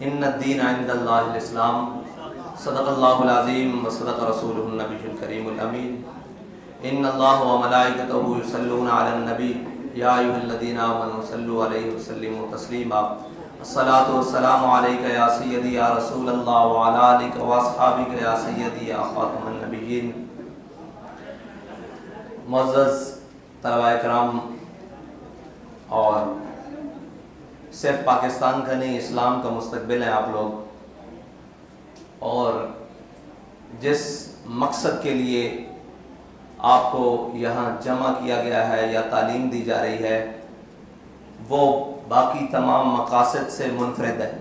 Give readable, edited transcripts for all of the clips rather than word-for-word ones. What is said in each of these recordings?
ان الدین عند اللہ الاسلام صدق اللہ العظیم و صدق رسولہ النبی الکریم الامین ان اللہ و ملائکتہ یصلون علی النبی یا ایھا الذین آمنوا صلوا علیہ وسلموا تسلیما الصلاۃ والسلام علیک یا سیدی یا رسول اللہ وعلی آلک و اصحابک یا سیدی یا خاتم النبیین۔ معزز طلباء کرام اور صرف پاکستان کا نہیں اسلام کا مستقبل ہیں آپ لوگ، اور جس مقصد کے لیے آپ کو یہاں جمع کیا گیا ہے یا تعلیم دی جا رہی ہے وہ باقی تمام مقاصد سے منفرد ہے۔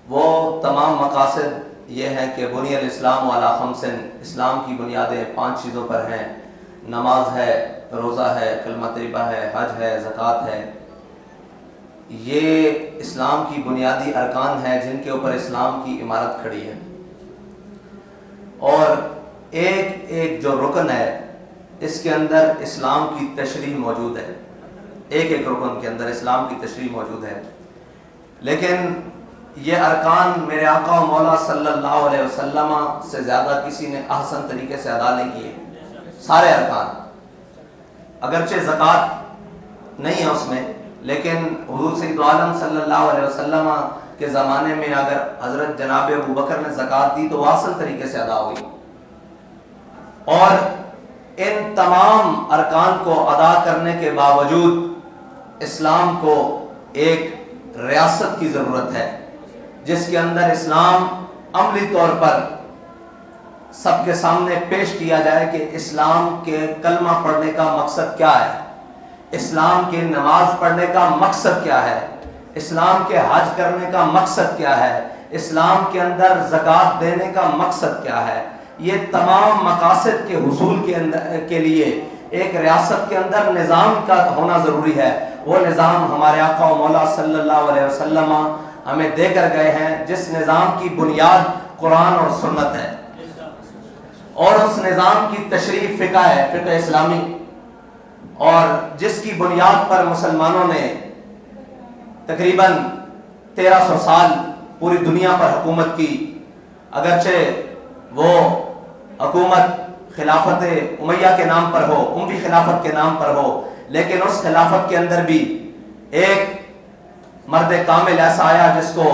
وہ تمام مقاصد یہ ہیں کہ بنی الاسلام علی خمس، اسلام کی بنیادیں 5 چیزوں پر ہیں، نماز ہے، روزہ ہے، کلمہ طیبہ ہے، حج ہے، زکوٰۃ ہے۔ یہ اسلام کی بنیادی ارکان ہیں جن کے اوپر اسلام کی عمارت کھڑی ہے، اور ایک ایک جو رکن ہے اس کے اندر اسلام کی تشریح موجود ہے، ایک ایک رکن کے اندر اسلام کی تشریح موجود ہے۔ لیکن یہ ارکان میرے آقا و مولا صلی اللہ علیہ وسلم سے زیادہ کسی نے احسن طریقے سے ادا نہیں کیے۔ سارے ارکان، اگرچہ زکوٰۃ نہیں ہے اس میں، لیکن حضور سید عالم صلی اللہ علیہ وسلم کے زمانے میں اگر حضرت جناب ابوبکر نے زکوٰۃ دی تو وہ اصل طریقے سے ادا ہوئی، اور ان تمام ارکان کو ادا کرنے کے باوجود اسلام کو ایک ریاست کی ضرورت ہے جس کے اندر اسلام عملی طور پر سب کے سامنے پیش کیا جائے کہ اسلام کے کلمہ پڑھنے کا مقصد کیا ہے، اسلام کے نماز پڑھنے کا مقصد کیا ہے، اسلام کے حج کرنے کا مقصد کیا ہے، اسلام کے اندر زکوٰۃ دینے کا مقصد کیا ہے۔ یہ تمام مقاصد کے حصول کے لیے ایک ریاست کے اندر نظام کا ہونا ضروری ہے۔ وہ نظام ہمارے آقا و مولا صلی اللہ علیہ وسلم ہمیں دے کر گئے ہیں، جس نظام کی بنیاد قرآن اور سنت ہے، اور اس نظام کی تشریح فقہ ہے، فقہ اسلامی، اور جس کی بنیاد پر مسلمانوں نے تقریباً 1300 سال پوری دنیا پر حکومت کی۔ اگرچہ وہ حکومت خلافت امیہ کے نام پر ہو، اموی خلافت کے نام پر ہو، لیکن اس خلافت کے اندر بھی ایک مرد کامل ایسا آیا جس کو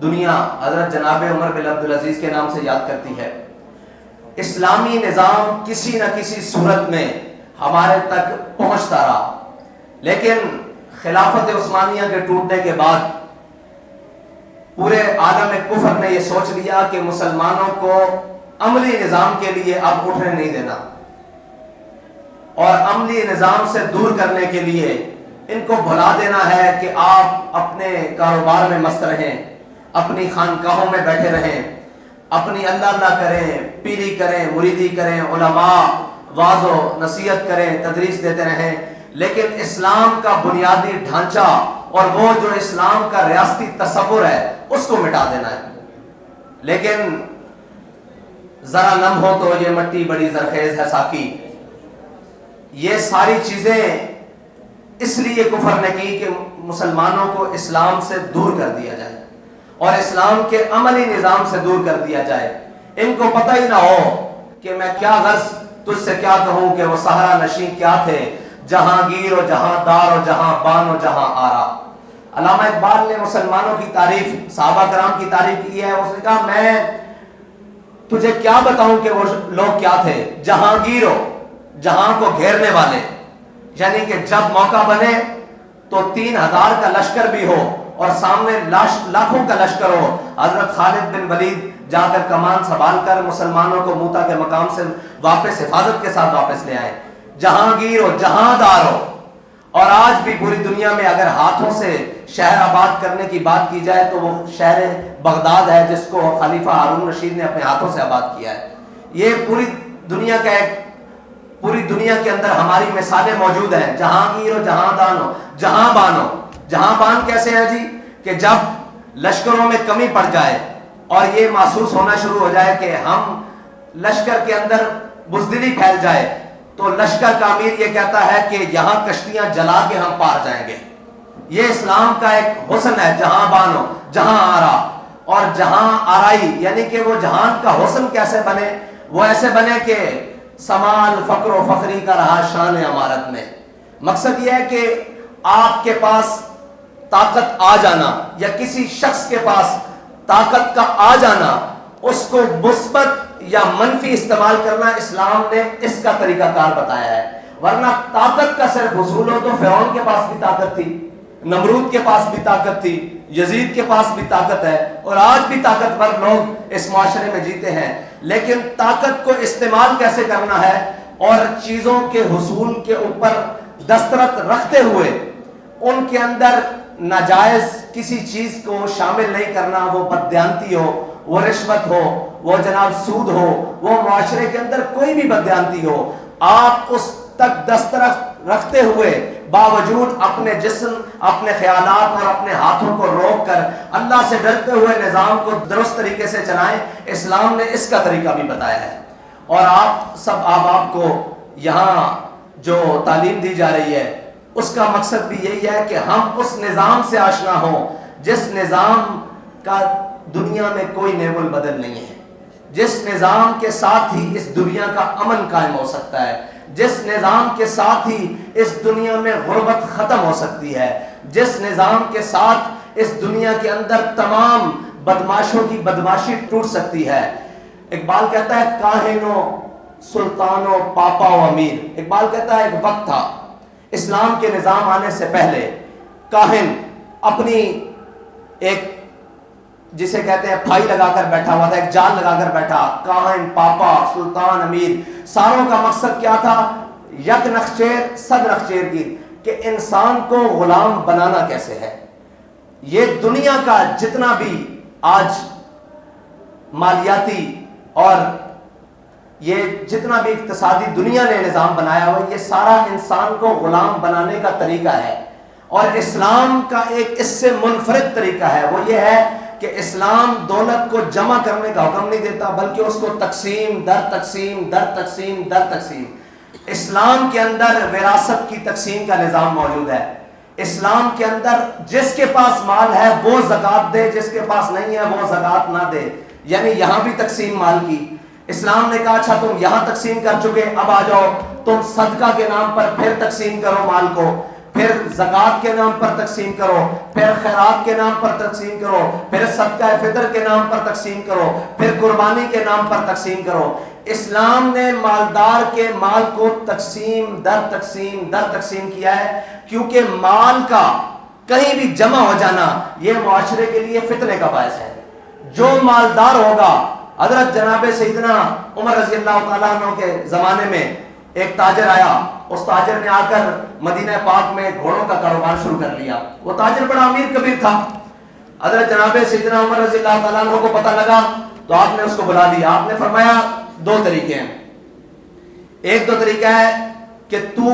دنیا حضرت جناب عمر بن عبدالعزیز کے نام سے یاد کرتی ہے۔ اسلامی نظام کسی نہ کسی صورت میں ہمارے تک پہنچتا رہا، لیکن خلافت عثمانیہ کے ٹوٹنے کے بعد پورے عالم کفر نے یہ سوچ لیا کہ مسلمانوں کو عملی نظام کے لیے اب اٹھنے نہیں دینا، اور عملی نظام سے دور کرنے کے لیے ان کو بھلا دینا ہے کہ آپ اپنے کاروبار میں مست رہیں، اپنی خانقاہوں میں بیٹھے رہیں، اپنی اللہ کریں، پیری کریں، مریدی کریں، علماء واعظ و نصیحت کریں، تدریس دیتے رہیں، لیکن اسلام کا بنیادی ڈھانچہ اور وہ جو اسلام کا ریاستی تصور ہے اس کو مٹا دینا ہے۔ لیکن ذرا نم ہو تو یہ مٹی بڑی زرخیز ہے ساقی، یہ ساری چیزیں اس لیے کفر نے کی کہ مسلمانوں کو اسلام سے دور کر دیا جائے اور اسلام کے عملی نظام سے دور کر دیا جائے۔ ان کو پتہ ہی نہ ہو کہ میں کیا غرض تجھ سے کیا کہوں کہ وہ صحرا نشین کیا تھے، جہانگیر و جہاں دار و جہاں بان و جہاں آرا۔ علامہ اقبال نے مسلمانوں کی تعریف، صحابہ کرام کی تعریف کی ہے، اس نے کہا میں تجھے کیا بتاؤں کہ وہ لوگ کیا تھے، جہانگیر ہو، جہاں کو گھیرنے والے، یعنی کہ جب موقع بنے تو 3000 کا لشکر بھی ہو اور سامنے لاکھوں کا لشکر ہو، حضرت خالد بن ولید جا کر کمان سنبھال کر مسلمانوں کو موتا کے مقام سے واپس حفاظت کے ساتھ واپس لے آئے۔ جہانگیر ہو، جہاں دار ہو۔ اور آج بھی پوری دنیا میں اگر ہاتھوں سے شہر آباد کرنے کی بات کی جائے تو وہ شہر بغداد ہے جس کو خلیفہ ہارون رشید نے اپنے ہاتھوں سے آباد کیا ہے۔ یہ پوری دنیا کا ایک، پوری دنیا کے اندر ہماری مثالیں موجود ہیں، جہانگیر ہو، جہاں دان ہو، جہاں بان ہو۔ جہاں بان کیسے ہے جی؟ کہ جب لشکروں میں کمی پڑ جائے اور یہ محسوس ہونا شروع ہو جائے کہ ہم لشکر کے اندر بزدلی پھیل جائے تو لشکر کا امیر یہ کہتا ہے کہ یہاں کشتیاں جلا کے ہم پار جائیں گے، یہ اسلام کا ایک حسن ہے، جہاں بانو جہاں آرا، اور جہاں آرائی یعنی کہ وہ جہان کا حسن کیسے بنے، وہ ایسے بنے کہ سمال فقر و فخری کا رہا شان عمارت میں۔ مقصد یہ ہے کہ آپ کے پاس طاقت آ جانا یا کسی شخص کے پاس طاقت کا آ جانا، اس کو مثبت یا منفی استعمال کرنا، اسلام نے اس کا طریقہ کار بتایا ہے۔ ورنہ طاقت کا صرف حصول ہو تو فرعون کے پاس بھی طاقت تھی، نمرود کے پاس بھی طاقت تھی، یزید کے پاس بھی طاقت ہے، اور آج بھی طاقتور لوگ اس معاشرے میں جیتے ہیں، لیکن طاقت کو استعمال کیسے کرنا ہے اور چیزوں کے حصول کے اوپر دسترس رکھتے ہوئے ان کے اندر ناجائز کسی چیز کو شامل نہیں کرنا، وہ بددیانتی ہو، وہ رشوت ہو، وہ جناب سود ہو، وہ معاشرے کے اندر کوئی بھی بددیانتی ہو، آپ اس تک دسترس رکھتے ہوئے باوجود اپنے جسم، اپنے خیالات اور اپنے ہاتھوں کو روک کر اللہ سے ڈرتے ہوئے نظام کو درست طریقے سے چلائیں۔ اسلام نے اس کا طریقہ بھی بتایا ہے۔ اور آپ سب احباب کو یہاں جو تعلیم دی جا رہی ہے اس کا مقصد بھی یہی ہے کہ ہم اس نظام سے آشنا ہوں جس نظام کا دنیا میں کوئی نعم البدل نہیں ہے، جس نظام کے ساتھ ہی اس دنیا کا امن قائم ہو سکتا ہے، جس نظام کے ساتھ ہی اس دنیا میں غربت ختم ہو سکتی ہے، جس نظام کے ساتھ اس دنیا کے اندر تمام بدماشوں کی بدماشی ٹوٹ سکتی ہے۔ اقبال کہتا ہے کاہن و سلطان و پاپا و امیر۔ اقبال کہتا ہے ایک وقت تھا اسلام کے نظام آنے سے پہلے، کاہن اپنی ایک جسے کہتے ہیں پھائی لگا کر بیٹھا ہوا تھا، ایک جال لگا کر بیٹھا، کاہن، پاپا، سلطان، امیر، ساروں کا مقصد کیا تھا؟ یک نخچیر صد نخچیر گیر، کہ انسان کو غلام بنانا کیسے ہے۔ یہ دنیا کا جتنا بھی آج مالیاتی اور یہ جتنا بھی اقتصادی دنیا نے نظام بنایا ہوا، یہ سارا انسان کو غلام بنانے کا طریقہ ہے۔ اور اسلام کا ایک اس سے منفرد طریقہ ہے، وہ یہ ہے کہ اسلام دولت کو جمع کرنے کا حکم نہیں دیتا، بلکہ اس کو تقسیم در تقسیم در تقسیم در تقسیم۔ اسلام کے اندر وراثت کی تقسیم کا نظام موجود ہے۔ اسلام کے اندر جس کے پاس مال ہے وہ زکوٰۃ دے، جس کے پاس نہیں ہے وہ زکوٰۃ نہ دے، یعنی یہاں بھی تقسیم مال کی۔ اسلام نے کہا اچھا تم یہاں تقسیم کر چکے، اب آ جاؤ تم صدقہ کے نام پر پھر تقسیم کرو مال کو، پھر زکوٰۃ کے نام پر تقسیم کرو، پھر خیرات کے نام پر تقسیم کرو، پھر صدقہ فطر کے نام پر تقسیم کرو، پھر قربانی کے نام پر تقسیم کرو۔ اسلام نے مالدار کے مال کو تقسیم در تقسیم در تقسیم کیا ہے، کیونکہ مال کا کہیں بھی جمع ہو جانا یہ معاشرے کے لیے فتنے کا باعث ہے۔ جو مالدار ہوگا، حضرت جناب سیدنا عمر رضی اللہ تعالیٰ عنہ کے زمانے میں ایک تاجر آیا، اس تاجر نے آ کر مدینہ پاک میں گھوڑوں کا کاروبار شروع کر لیا۔ وہ تاجر بڑا امیر کبیر تھا۔ حضرت جناب سیدنا عمر رضی اللہ تعالیٰ عنہ کو پتہ لگا تو آپ نے اس کو بلا لیا۔ آپ نے فرمایا دو طریقے ہیں، ایک تو طریقہ ہے کہ تو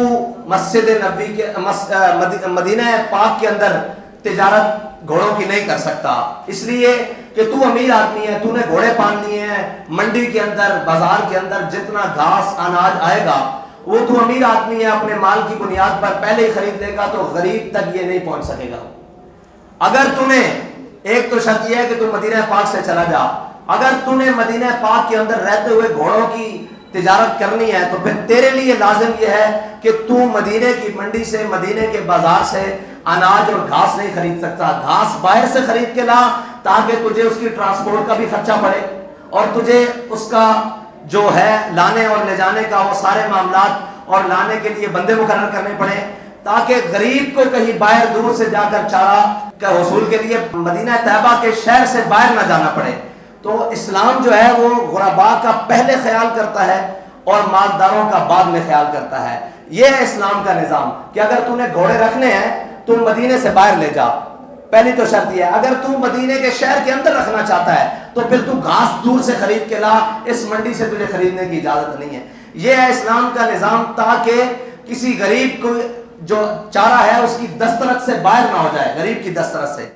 مسجد نبوی کے مدینہ پاک کے اندر تجارت گھوڑوں کی نہیں کر سکتا، اس لیے کہ تو امیر آدمی ہے، تو نے گھوڑے پال لیے ہیں، منڈی کے اندر بازار کے اندر جتنا گھاس اناج آئے گا وہ تو امیر آدمی ہے، اپنے مال کی بنیاد پر پہلے ہی خرید لے گا تو غریب تک یہ نہیں پہنچ سکے گا۔ اگر تو نے ایک تو شرط یہ ہے کہ تو مدینہ پاک سے چلا جا، اگر تو نے مدینہ پاک کے اندر رہتے ہوئے گھوڑوں کی تجارت کرنی ہے تو پھر تیرے لیے لازم یہ ہے کہ تو مدینے کی منڈی سے، مدینے کے بازار سے اناج اور گھاس نہیں خرید سکتا، گھاس باہر سے خرید کے لا تاکہ تجھے اس کی ٹرانسپورٹ کا بھی خرچہ پڑے اور تجھے اس کا جو ہے لانے اور لے جانے کا وہ سارے معاملات اور لانے کے لیے بندے مقرر کرنے پڑے، تاکہ غریب کو کہیں باہر دور سے جا کر چارہ کا حصول کے لیے مدینہ طیبہ کے شہر سے باہر نہ جانا پڑے۔ تو اسلام جو ہے وہ غرباء کا پہلے خیال کرتا ہے اور مالداروں کا بعد میں خیال کرتا ہے۔ یہ ہے اسلام کا نظام کہ اگر تو نے گھوڑے رکھنے ہیں تو مدینے سے باہر لے جا، پہلی تو شرط یہ ہے۔ اگر تو مدینے کے شہر کے اندر رکھنا چاہتا ہے تو پھر تو گھاس دور سے خرید کے لا، اس منڈی سے تجھے خریدنے کی اجازت نہیں ہے۔ یہ ہے اسلام کا نظام، تاکہ کسی غریب کو جو چارہ ہے اس کی دسترس سے باہر نہ ہو جائے، غریب کی دسترس سے۔